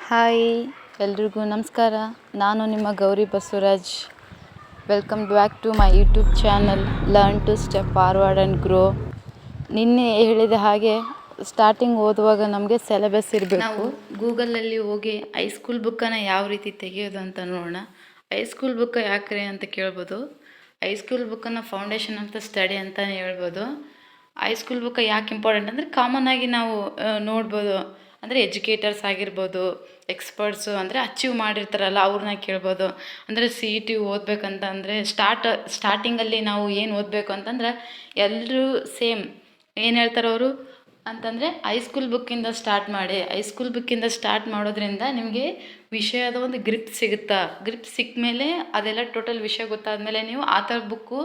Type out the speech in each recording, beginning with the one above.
Hi ಎಲ್ರಿಗೂ ನಮಸ್ಕಾರ. ನಾನು ನಿಮ್ಮ Gauri Basavaraj. Welcome back to my YouTube channel learn to step forward and grow. ನಿನ್ನೆ ಹೇಳಿದ ಹಾಗೆ ಸ್ಟಾರ್ಟಿಂಗ್ ಓದುವಾಗ ನಮಗೆ ಸಿಲೆಬಸ್ ಇರಬೇಕು. ನಾವು ಗೂಗಲಲ್ಲಿ ಹೋಗಿ ಹೈಸ್ಕೂಲ್ ಬುಕ್ಕನ್ನು ಯಾವ ರೀತಿ ತೆಗೆಯೋದು ಅಂತ ನೋಡೋಣ. ಹೈಸ್ಕೂಲ್ ಬುಕ್ ಯಾಕ್ರೆ ಅಂತ ಕೇಳ್ಬೋದು. ಹೈಸ್ಕೂಲ್ ಬುಕ್ಕನ್ನು ಫೌಂಡೇಶನ್ ಆಫ್ ದ ಸ್ಟಡಿ ಅಂತಲೇ ಹೇಳ್ಬೋದು. ಹೈಸ್ಕೂಲ್ ಬುಕ್ ಯಾಕೆ ಇಂಪಾರ್ಟೆಂಟ್ ಅಂದರೆ ಕಾಮನ್ನಾಗಿ ನಾವು ನೋಡ್ಬೋದು. ಅಂದರೆ ಎಜುಕೇಟರ್ಸ್ ಆಗಿರ್ಬೋದು, ಎಕ್ಸ್ಪರ್ಟ್ಸು ಅಂದರೆ ಅಚೀವ್ ಮಾಡಿರ್ತಾರಲ್ಲ ಅವ್ರನ್ನ ಕೇಳ್ಬೋದು. ಅಂದರೆ ಸಿ ಇ ಟಿ ಓದಬೇಕಂತ ಅಂದರೆ ಸ್ಟಾರ್ಟಿಂಗಲ್ಲಿ ನಾವು ಏನು ಓದಬೇಕು ಅಂತಂದ್ರೆ ಎಲ್ಲರೂ ಸೇಮ್ ಏನು ಹೇಳ್ತಾರೆ ಅವರು ಅಂತಂದರೆ ಹೈಸ್ಕೂಲ್ ಬುಕ್ಕಿಂದ ಸ್ಟಾರ್ಟ್ ಮಾಡಿ. ಹೈಸ್ಕೂಲ್ ಬುಕ್ಕಿಂದ ಸ್ಟಾರ್ಟ್ ಮಾಡೋದ್ರಿಂದ ನಿಮಗೆ ವಿಷಯದ ಒಂದು ಗ್ರಿಪ್ ಸಿಗುತ್ತಾ. ಗ್ರಿಪ್ ಸಿಕ್ಕ ಮೇಲೆ ಅದೆಲ್ಲ ಟೋಟಲ್ ವಿಷಯ ಗೊತ್ತಾದಮೇಲೆ ನೀವು ಆ ಥರ ಬುಕ್ಕು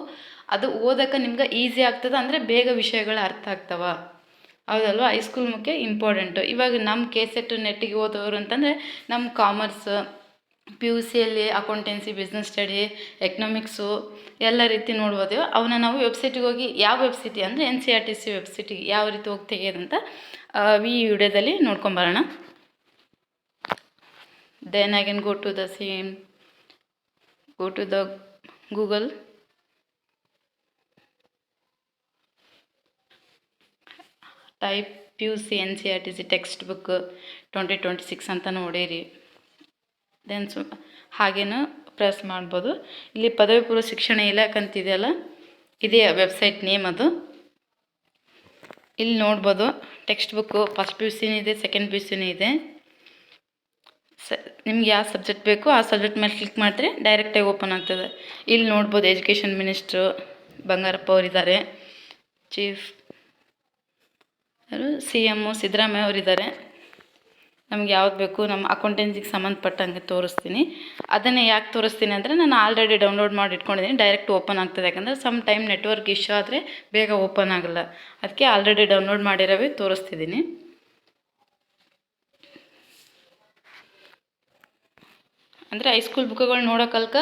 ಅದು ಓದೋಕ್ಕೆ ನಿಮ್ಗೆ ಈಸಿ ಆಗ್ತದೆ. ಅಂದರೆ ಬೇಗ ವಿಷಯಗಳು ಅರ್ಥ ಆಗ್ತವ, ಹೌದಲ್ವ. ಹೈಸ್ಕೂಲ್ ಮುಖ್ಯ ಇಂಪಾರ್ಟೆಂಟು. ಇವಾಗ ನಮ್ಮ ಕೆಸೆಟ್ ನೆಟ್ಟಿಗೆ ಓದೋರು ಅಂತಂದರೆ ನಮ್ಮ ಕಾಮರ್ಸ್, ಪಿ ಯು ಸಿಯಲ್ಲಿ ಅಕೌಂಟೆನ್ಸಿ, ಬಿಸ್ನೆಸ್ ಸ್ಟಡಿ, ಎಕನಾಮಿಕ್ಸು ಎಲ್ಲ ರೀತಿ ನೋಡ್ಬೋದು. ಅವನ್ನ ನಾವು ವೆಬ್ಸೈಟಿಗೆ ಹೋಗಿ ಯಾವ ವೆಬ್ಸೈಟಿ ಅಂದರೆ NCERT ವೆಬ್ಸೈಟಿಗೆ ಯಾವ ರೀತಿ ಹೋಗಿ ತೆಗೆಯೋದಂತ ಈ ವಿಡಿಯೋದಲ್ಲಿ ನೋಡ್ಕೊಂಬರೋಣ. Then I can go to the Google. Type PUC NCERT textbook 2026 ಅಂತ ನೋಡಿರಿ. ದೆನ್ ಹಾಗೇನು ಪ್ರೆಸ್ ಮಾಡ್ಬೋದು. ಇಲ್ಲಿ ಪದವಿ ಪೂರ್ವ ಶಿಕ್ಷಣ ಇಲಾಖೆ ಅಂತಿದೆಯಲ್ಲ, ಇದೇ ವೆಬ್ಸೈಟ್ ನೇಮ್ ಅದು. ಇಲ್ಲಿ ನೋಡ್ಬೋದು ಟೆಕ್ಸ್ಟ್ ಬುಕ್ಕು ಫಸ್ಟ್ PUC ಇದೆ, ಸೆಕೆಂಡ್ PUC ಇದೆ. ನಿಮ್ಗೆ ಯಾವ ಸಬ್ಜೆಕ್ಟ್ ಬೇಕು ಆ ಸಬ್ಜೆಕ್ಟ್ ಮೇಲೆ ಕ್ಲಿಕ್ ಮಾಡಿದ್ರೆ ಡೈರೆಕ್ಟಾಗಿ ಓಪನ್ ಆಗ್ತದೆ. ಇಲ್ಲಿ ನೋಡ್ಬೋದು ಎಜುಕೇಷನ್ ಮಿನಿಸ್ಟ್ರು ಬಂಗಾರಪ್ಪ ಅವರಿದ್ದಾರೆ, ಚೀಫ್ CM ಸಿದ್ದರಾಮಯ್ಯ ಅವರಿದ್ದಾರೆ. ನಮ್ಗೆ ಯಾವ್ದು ಬೇಕು ನಮ್ಮ ಅಕೌಂಟೆನ್ಸಿಗೆ ಸಂಬಂಧಪಟ್ಟಂಗೆ ತೋರಿಸ್ತೀನಿ. ಅದನ್ನೇ ಯಾಕೆ ತೋರಿಸ್ತೀನಿ ಅಂದರೆ ನಾನು ಆಲ್ರೆಡಿ ಡೌನ್ಲೋಡ್ ಮಾಡಿ ಇಟ್ಕೊಂಡಿದ್ದೀನಿ, ಡೈರೆಕ್ಟ್ ಓಪನ್ ಆಗ್ತದೆ. ಯಾಕಂದರೆ ಸಮ್ ಟೈಮ್ ನೆಟ್ವರ್ಕ್ ಇಶ್ಯೂ ಆದರೆ ಬೇಗ ಓಪನ್ ಆಗಲ್ಲ, ಅದಕ್ಕೆ ಆಲ್ರೆಡಿ ಡೌನ್ಲೋಡ್ ಮಾಡಿರೋವೇ ತೋರಿಸ್ತಿದ್ದೀನಿ. ಅಂದರೆ ಹೈಸ್ಕೂಲ್ ಬುಕ್ಗಳು ನೋಡೋಕಲ್ಕ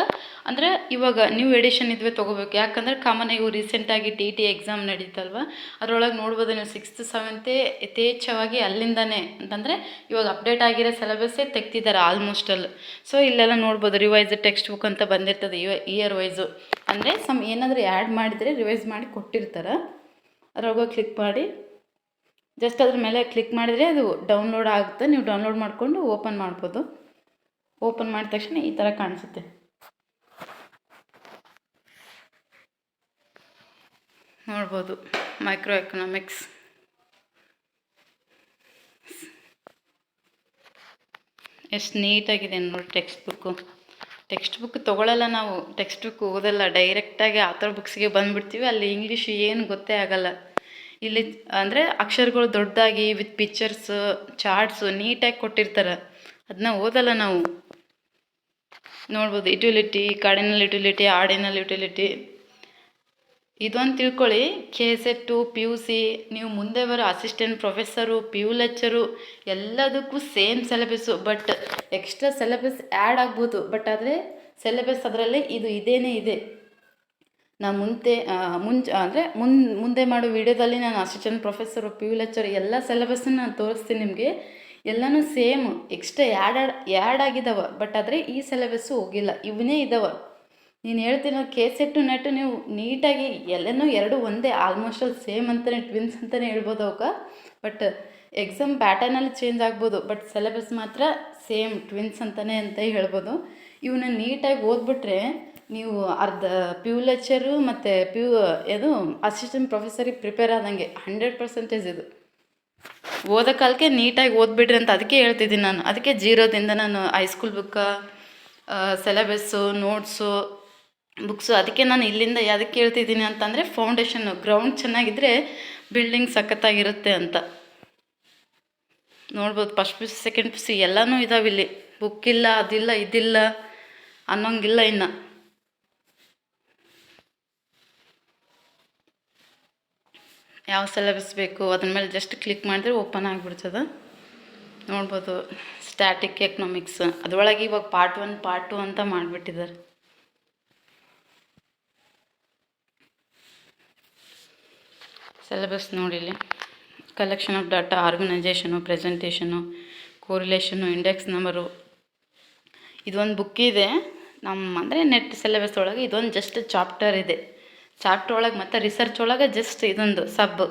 ಅಂದರೆ ಇವಾಗ ನ್ಯೂ ಎಡಿಷನ್ ಇದ್ವೇ ತೊಗೋಬೇಕು. ಯಾಕಂದರೆ ಕಾಮನ್ ಇವು ರೀಸೆಂಟಾಗಿ TT ಎಕ್ಸಾಮ್ ನಡೀತಲ್ವ, ಅದರೊಳಗೆ ನೋಡ್ಬೋದು ನೀವು 6th 7th ಯಥೇಚ್ಛವಾಗಿ ಅಲ್ಲಿಂದನೇ ಅಂತಂದರೆ ಇವಾಗ ಅಪ್ಡೇಟ್ ಆಗಿರೋ ಸಿಲೆಬಸ್ಸೇ ತೆಗ್ತಿದ್ದಾರೆ ಆಲ್ಮೋಸ್ಟ್ ಅಲ್ಲಿ. ಸೊ ಇಲ್ಲೆಲ್ಲ ನೋಡ್ಬೋದು ರಿವೈಸ್ ಟೆಕ್ಸ್ಟ್ ಬುಕ್ ಅಂತ ಬಂದಿರ್ತದೆ ಇಯರ್ ವೈಸು. ಅಂದರೆ ಏನಾದರೂ ಆ್ಯಡ್ ಮಾಡಿದರೆ ರಿವೈಸ್ ಮಾಡಿ ಕೊಟ್ಟಿರ್ತಾರೆ. ಅದ್ರೊಳಗೆ ಕ್ಲಿಕ್ ಮಾಡಿ ಜಸ್ಟ್ ಅದ್ರ ಮೇಲೆ ಕ್ಲಿಕ್ ಮಾಡಿದರೆ ಅದು ಡೌನ್ಲೋಡ್ ಆಗುತ್ತೆ. ನೀವು ಡೌನ್ಲೋಡ್ ಮಾಡಿಕೊಂಡು ಓಪನ್ ಮಾಡ್ಬೋದು. ಓಪನ್ ಮಾಡಿದ ತಕ್ಷಣ ಈ ಥರ ಕಾಣಿಸುತ್ತೆ. ನೋಡ್ಬೋದು ಮೈಕ್ರೋ ಎಕನಾಮಿಕ್ಸ್, ಎಷ್ಟು ನೀಟಾಗಿದೆ ನೋಡಿ ಟೆಕ್ಸ್ಟ್ ಬುಕ್ಕು. ಟೆಕ್ಸ್ಟ್ ಬುಕ್ ತೊಗೊಳ್ಳಲ್ಲ ನಾವು, ಟೆಕ್ಸ್ಟ್ ಬುಕ್ ಓದಲ್ಲ, ಡೈರೆಕ್ಟಾಗಿ ಆ ಥರ ಬುಕ್ಸಿಗೆ ಬಂದುಬಿಡ್ತೀವಿ. ಅಲ್ಲಿ ಇಂಗ್ಲೀಷ್ ಏನು ಗೊತ್ತೇ ಆಗಲ್ಲ. ಇಲ್ಲಿ ಅಂದರೆ ಅಕ್ಷರಗಳು ದೊಡ್ಡದಾಗಿ ವಿತ್ ಪಿಕ್ಚರ್ಸು, ಚಾರ್ಟ್ಸು ನೀಟಾಗಿ ಕೊಟ್ಟಿರ್ತಾರೆ, ಅದನ್ನ ಓದಲ್ಲ ನಾವು. ನೋಡ್ಬೋದು utility, cardinal utility, ordinal utility. ಇದೊಂದು ತಿಳ್ಕೊಳ್ಳಿ, KSET, PUC ನೀವು ಮುಂದೆ ಬರೋ ಅಸಿಸ್ಟೆಂಟ್ ಪ್ರೊಫೆಸರು, PU ಲೆಕ್ಚರು ಎಲ್ಲದಕ್ಕೂ same syllabus. But extra syllabus add ಆಗ್ಬೋದು, ಬಟ್ ಆದರೆ ಸಿಲೆಬಸ್ ಅದರಲ್ಲೇ ಇದೇನೇ ಇದೆ. ನಾನು ಮುಂದೆ ಮಾಡೋ ವಿಡಿಯೋದಲ್ಲಿ ನಾನು ಅಸಿಸ್ಟೆಂಟ್ ಪ್ರೊಫೆಸರು, PU ಲೆಕ್ಚರ್ ಎಲ್ಲ ಸಿಲೆಬಸ್ಸನ್ನು ನಾನು ತೋರಿಸ್ತೀನಿ ನಿಮಗೆ. ಎಲ್ಲನೂ ಸೇಮ್, ಎಕ್ಸ್ಟ್ರಾ ಆ್ಯಡ್ ಆಗಿದ್ದಾವೆ, ಬಟ್ ಆದರೆ ಈ ಸಿಲೆಬಸ್ಸು ಹೋಗಿಲ್ಲ, ಇವನೇ ಇದ್ದಾವೆ. ನೀನು ಹೇಳ್ತೀನಿ KSET ನೆಟ್ ನೀವು ನೀಟಾಗಿ ಎಲ್ಲನೂ ಎರಡು ಒಂದೇ, ಆಲ್ಮೋಸ್ಟ್ ಅಲ್ಲಿ ಸೇಮ್ ಅಂತಲೇ, ಟ್ವಿನ್ಸ್ ಅಂತಲೇ ಹೇಳ್ಬೋದು ಅವಕ್ಕೆ. ಬಟ್ ಎಕ್ಸಾಮ್ ಪ್ಯಾಟರ್ನಲ್ಲಿ ಚೇಂಜ್ ಆಗ್ಬೋದು, ಬಟ್ ಸಿಲೆಬಸ್ ಮಾತ್ರ ಸೇಮ್ ಟ್ವಿನ್ಸ್ ಅಂತಲೇ ಅಂತ ಹೇಳ್ಬೋದು. ಇವನ್ನ ನೀಟಾಗಿ ಓದ್ಬಿಟ್ರೆ ನೀವು ಅರ್ಧ PU ಲೆಕ್ಚರು ಮತ್ತು ಇದು ಅಸಿಸ್ಟೆಂಟ್ ಪ್ರೊಫೆಸರಿಗೆ ಪ್ರಿಪೇರ್ ಆದಂಗೆ 100% ಇದು. ಓದೋಕಾಲಕ್ಕೆ ನೀಟಾಗಿ ಓದ್ಬಿಡ್ರಿ ಅಂತ ಅದಕ್ಕೆ ಹೇಳ್ತಿದ್ದೀನಿ ನಾನು. ಅದಕ್ಕೆ ಜೀರೋದಿಂದ ನಾನು ಹೈಸ್ಕೂಲ್ ಬುಕ್ಕ, ಸಿಲೆಬಸ್ಸು, ನೋಟ್ಸು, ಬುಕ್ಸು ಅದಕ್ಕೆ ನಾನು ಇಲ್ಲಿಂದ ಯಾವುದಕ್ಕೆ ಹೇಳ್ತಿದ್ದೀನಿ ಅಂತಂದರೆ ಫೌಂಡೇಶನ್ನು, ಗ್ರೌಂಡ್ ಚೆನ್ನಾಗಿದ್ದರೆ ಬಿಲ್ಡಿಂಗ್ ಸಖತ್ತಾಗಿರುತ್ತೆ ಅಂತ. ನೋಡ್ಬೋದು ಫಸ್ಟ್ PUC, ಸೆಕೆಂಡ್ PUC ಎಲ್ಲನೂ ಇದಾವೆ ಇಲ್ಲಿ. ಬುಕ್ ಇಲ್ಲ, ಅದಿಲ್ಲ, ಇದಿಲ್ಲ ಅನ್ನೋಂಗಿಲ್ಲ. ಇನ್ನು ಯಾವ ಸಿಲೆಬಸ್ ಬೇಕು ಅದ್ರ ಮೇಲೆ ಜಸ್ಟ್ ಕ್ಲಿಕ್ ಮಾಡಿದ್ರೆ ಓಪನ್ ಆಗಿಬಿಡ್ತದೆ. ನೋಡ್ಬೋದು ಸ್ಟ್ಯಾಟಿಕ್ ಎಕನಾಮಿಕ್ಸ್, ಅದರೊಳಗೆ ಇವಾಗ ಪಾರ್ಟ್ 1 ಪಾರ್ಟ್ 2 ಅಂತ ಮಾಡಿಬಿಟ್ಟಿದ್ದಾರೆ. ಸಿಲೆಬಸ್ ನೋಡಿಲಿ, collection of data, organisation, presentation, correlation, index number. ಇದೊಂದು ಬುಕ್ ಇದೆ ಅಂದರೆ ನೆಟ್ ಸಿಲೆಬಸ್ ಒಳಗೆ. ಇದೊಂದು ಜಸ್ಟ್ ಚಾಪ್ಟರ್ ಇದೆ. ಚಾಪ್ಟರ್ ಒಳಗೆ ಮತ್ತು ರಿಸರ್ಚ್ ಒಳಗೆ ಜಸ್ಟ್ ಇದೊಂದು ಸಬ್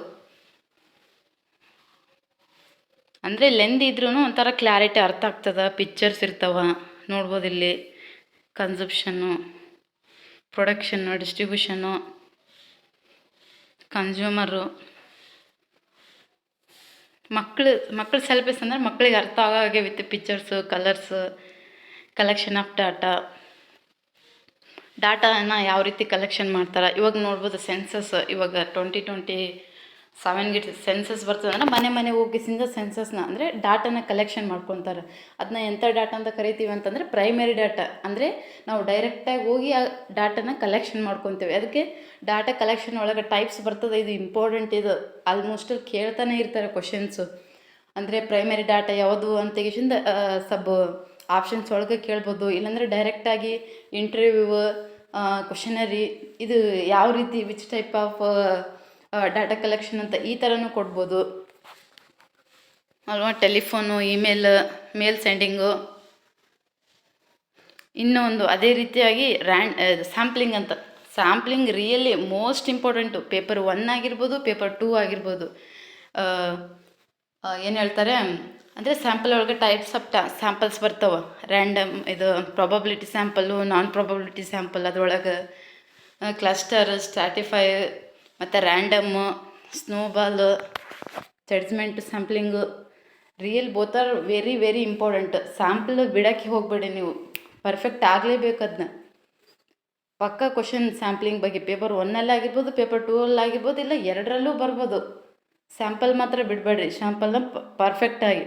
ಅಂದರೆ ಲೆಂತ್ ಇದ್ರೂ ಒಂಥರ ಕ್ಲಾರಿಟಿ ಅರ್ಥ ಆಗ್ತದೆ. ಪಿಕ್ಚರ್ಸ್ ಇರ್ತಾವ ನೋಡ್ಬೋದು ಇಲ್ಲಿ. Consumption, production, distribution, consumer. ಮಕ್ಕಳು ಸಿಲೆಬಸ್ ಅಂದರೆ ಮಕ್ಕಳಿಗೆ ಅರ್ಥ ಆಗೋ ಹಾಗೆ with pictures, colours, collection of ಡಾಟಾನ ಯಾವ ರೀತಿ ಕಲೆಕ್ಷನ್ ಮಾಡ್ತಾರೆ. ಇವಾಗ ನೋಡ್ಬೋದು ಸೆನ್ಸಸ್. ಇವಾಗ 2027ಗೆ ಸೆನ್ಸಸ್ ಬರ್ತದೆ ಅಂದರೆ ಮನೆ ಹೋಗಿಸಿಂದ ಸೆನ್ಸಸ್ನ ಅಂದರೆ ಡಾಟಾನ ಕಲೆಕ್ಷನ್ ಮಾಡ್ಕೊತಾರೆ. ಅದನ್ನ ಎಂಥ ಡಾಟಾ ಅಂತ ಕರಿತೀವಿ ಅಂತಂದರೆ ಪ್ರೈಮರಿ ಡಾಟಾ. ಅಂದರೆ ನಾವು ಡೈರೆಕ್ಟಾಗಿ ಹೋಗಿ ಆ ಡಾಟಾನ ಕಲೆಕ್ಷನ್ ಮಾಡ್ಕೊತೀವಿ. ಅದಕ್ಕೆ ಡಾಟಾ ಕಲೆಕ್ಷನ್ ಒಳಗೆ ಟೈಪ್ಸ್ ಬರ್ತದೆ. ಇದು ಇಂಪಾರ್ಟೆಂಟ್. ಇದು ಆಲ್ಮೋಸ್ಟ್ ಕೇಳ್ತಾನೆ ಇರ್ತಾರೆ ಕ್ವಶನ್ಸು. ಅಂದರೆ ಪ್ರೈಮರಿ ಡಾಟಾ ಯಾವುದು ಅಂತ ತೆಗಿಸಿಂದ ಸಬ್ ಆಪ್ಷನ್ಸ್ ಒಳಗೆ ಕೇಳ್ಬೋದು. ಇಲ್ಲಾಂದರೆ ಡೈರೆಕ್ಟಾಗಿ ಇಂಟರ್ವ್ಯೂ, ಕ್ವಶನರಿ, ಇದು ಯಾವ ರೀತಿ which type of data collection ಅಂತ ಈ ಥರನೂ ಕೊಡ್ಬೋದು ಅಲ್ವಾ. ಟೆಲಿಫೋನು, ಮೇಲ್ ಸೆಂಡಿಂಗು. ಇನ್ನೊಂದು ಅದೇ ರೀತಿಯಾಗಿ ಸ್ಯಾಂಪ್ಲಿಂಗ್ ಅಂತ. Sampling really most important. Paper 1 ಆಗಿರ್ಬೋದು, ಪೇಪರ್ 2 ಆಗಿರ್ಬೋದು. ಏನು ಹೇಳ್ತಾರೆ ಅಂದರೆ ಸ್ಯಾಂಪಲ್ ಒಳಗೆ ಟೈಪ್ಸ್ ಆಫ್ ಸ್ಯಾಂಪಲ್ಸ್ ಬರ್ತಾವೆ. ರ್ಯಾಂಡಮ್, ಇದು ಪ್ರಾಬಬಿಲಿಟಿ ಸ್ಯಾಂಪಲ್ಲು, ನಾನ್ ಪ್ರಾಬಬಿಲಿಟಿ ಸ್ಯಾಂಪಲ್, ಅದರೊಳಗೆ ಕ್ಲಸ್ಟರ್, ಸ್ಟ್ರಾಟಿಫೈ ಮತ್ತು random, snowball, judgement, sampling. Real both are very very important. Sample ಬಿಡೋಕ್ಕೆ ಹೋಗಬೇಡಿ ನೀವು. ಪರ್ಫೆಕ್ಟ್ ಆಗಲೇಬೇಕು ಅದನ್ನ. ಪಕ್ಕ ಕ್ವಶನ್ ಸ್ಯಾಂಪ್ಲಿಂಗ್ ಬಗ್ಗೆ ಪೇಪರ್ 1 ಆಗಿರ್ಬೋದು, ಪೇಪರ್ 2 ಆಗಿರ್ಬೋದು, ಇಲ್ಲ 2ರಲ್ಲೂ ಬರ್ಬೋದು. ಸ್ಯಾಂಪಲ್ ಮಾತ್ರ ಬಿಡಬೇಡ್ರಿ. ಸ್ಯಾಂಪಲ್ನ ಪರ್ಫೆಕ್ಟಾಗಿ.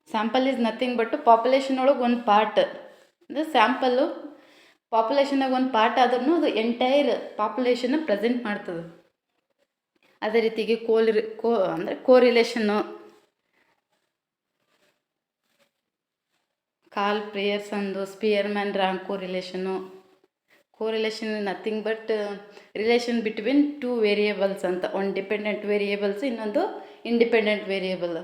Sample is nothing but population ಒಳಗೆ ಒಂದು ಪಾರ್ಟ್. ಅಂದರೆ ಸ್ಯಾಂಪಲ್ಲು ಪಾಪ್ಯುಲೇಷನಾಗ ಒಂದು ಪಾರ್ಟ್ ಆದ್ರೂ ಅದು ಎಂಟೈರ್ ಪಾಪ್ಯುಲೇಷನ್ನ ಪ್ರೆಸೆಂಟ್ ಮಾಡ್ತದೆ. ಅದೇ ರೀತಿಗೆ ಅಂದರೆ ಕೋರಿಲೇಷನ್ನು, ಕಾಲ್ ಪ್ರಿಯರ್ಸನ್ದು Spearman rank correlation. Correlation nothing but relation between 2 variables ಅಂತ. ಒಂದು ಡಿಪೆಂಡೆಂಟ್ ವೇರಿಯೇಬಲ್ಸ್, ಇನ್ನೊಂದು ಇಂಡಿಪೆಂಡೆಂಟ್ ವೇರಿಯೇಬಲ್.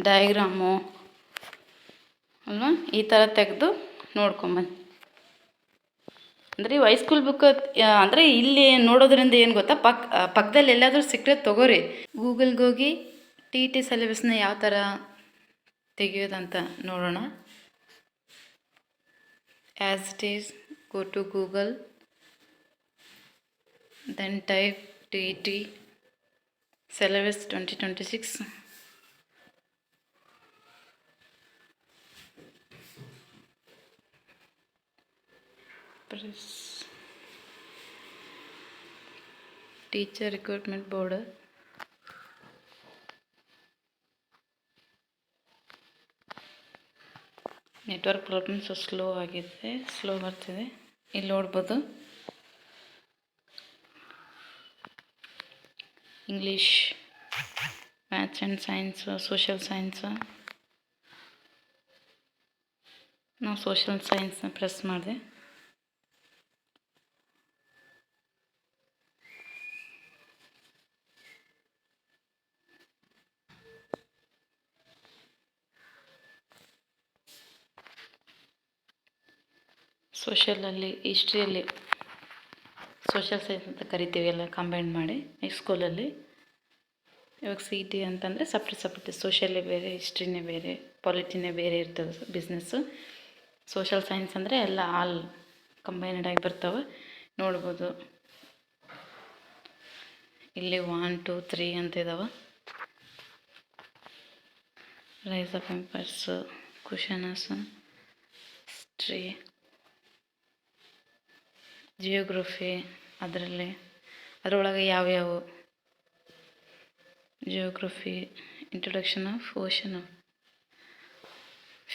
ಡಯಾಗ್ರಾಮು ಅಲ್ವಾ, ಈ ಥರ ತೆಗೆದು ನೋಡ್ಕೊಂಬನ್ನಿ. ಅಂದರೆ ಈ ಹೈಸ್ಕೂಲ್ ಬುಕ್ ಅಂದರೆ ಇಲ್ಲಿ ನೋಡೋದ್ರಿಂದ ಏನು ಗೊತ್ತಾ, ಪಕ್ಕದಲ್ಲಿ ಎಲ್ಲಾದರೂ ಸಿಕ್ಕರೆ ತೊಗೋರಿ. ಗೂಗಲ್ಗೆ ಹೋಗಿ TET ಸಿಲೆಬಸ್ನ ಯಾವ ಥರ ತೆಗೆಯೋದಂತ ನೋಡೋಣ. As it is, go to Google, then type TET syllabus 2026. Press teacher recruitment board. Network problems slow ಆಗಿದೆ, ಸ್ಲೋ ಬರ್ತಿದೆ. ಇಲ್ಲಿ ನೋಡ್ಬೋದು English, maths and science, social science. ನಾವು ಸೋಷಿಯಲ್ ಸೈನ್ಸ್ನ ಪ್ರೆಸ್ ಮಾಡಿದೆ. ಸೋಷಿಯಲಲ್ಲಿ, ಹಿಸ್ಟ್ರಿಯಲ್ಲಿ, ಸೋಷಿಯಲ್ ಸೈನ್ಸ್ ಅಂತ ಕರಿತೀವಿ ಎಲ್ಲ ಕಂಬೈನ್ ಮಾಡಿ ಹೈಸ್ಕೂಲಲ್ಲಿ. ಇವಾಗ CET ಅಂತಂದರೆ ಸಪ್ರೇಟ್. ಸೋಷಿಯಲ್ಲೇ ಬೇರೆ, ಹಿಸ್ಟ್ರಿನೇ ಬೇರೆ, ಪಾಲಿಟಿನೇ ಬೇರೆ ಇರ್ತದೆ. ಬಿಸ್ನೆಸ್ಸು. ಸೋಷಿಯಲ್ ಸೈನ್ಸ್ ಅಂದರೆ ಎಲ್ಲ ಆಲ್ ಕಂಬೈನ್ಡ್ ಆಗಿ ಬರ್ತವೆ. ನೋಡ್ಬೋದು ಇಲ್ಲಿ 1, 2, 3 ಅಂತ ಇದಾವೆ. ರೈಸ್ ಆಫ್ ಎಂಪೈರ್ಸು, ಕುಷನರ್ಸು, ಹಿಸ್ಟ್ರಿ, ಜಿಯೋಗ್ರಫಿ. ಅದರೊಳಗೆ ಯಾವ್ಯಾವು geography, introduction of ocean,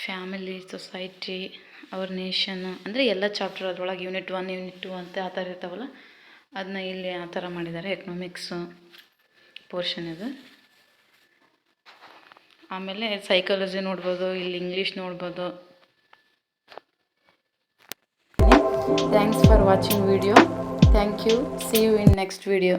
family, society, our nation. ಅಂದರೆ ಎಲ್ಲ ಚಾಪ್ಟರ್ ಅದರೊಳಗೆ ಯೂನಿಟ್ 1, ಯೂನಿಟ್ 2 ಅಂತ ಆ ಥರ ಇರ್ತಾವಲ್ಲ, ಅದನ್ನ ಇಲ್ಲಿ ಆ ಥರ ಮಾಡಿದ್ದಾರೆ. ಎಕನಾಮಿಕ್ಸು ಪೋರ್ಷನ್ ಇದು. ಆಮೇಲೆ ಸೈಕಾಲಜಿ ನೋಡ್ಬೋದು, ಇಲ್ಲಿ ಇಂಗ್ಲೀಷ್ ನೋಡ್ಬೋದು. Thanks for watching video. Thank you. See you in next video.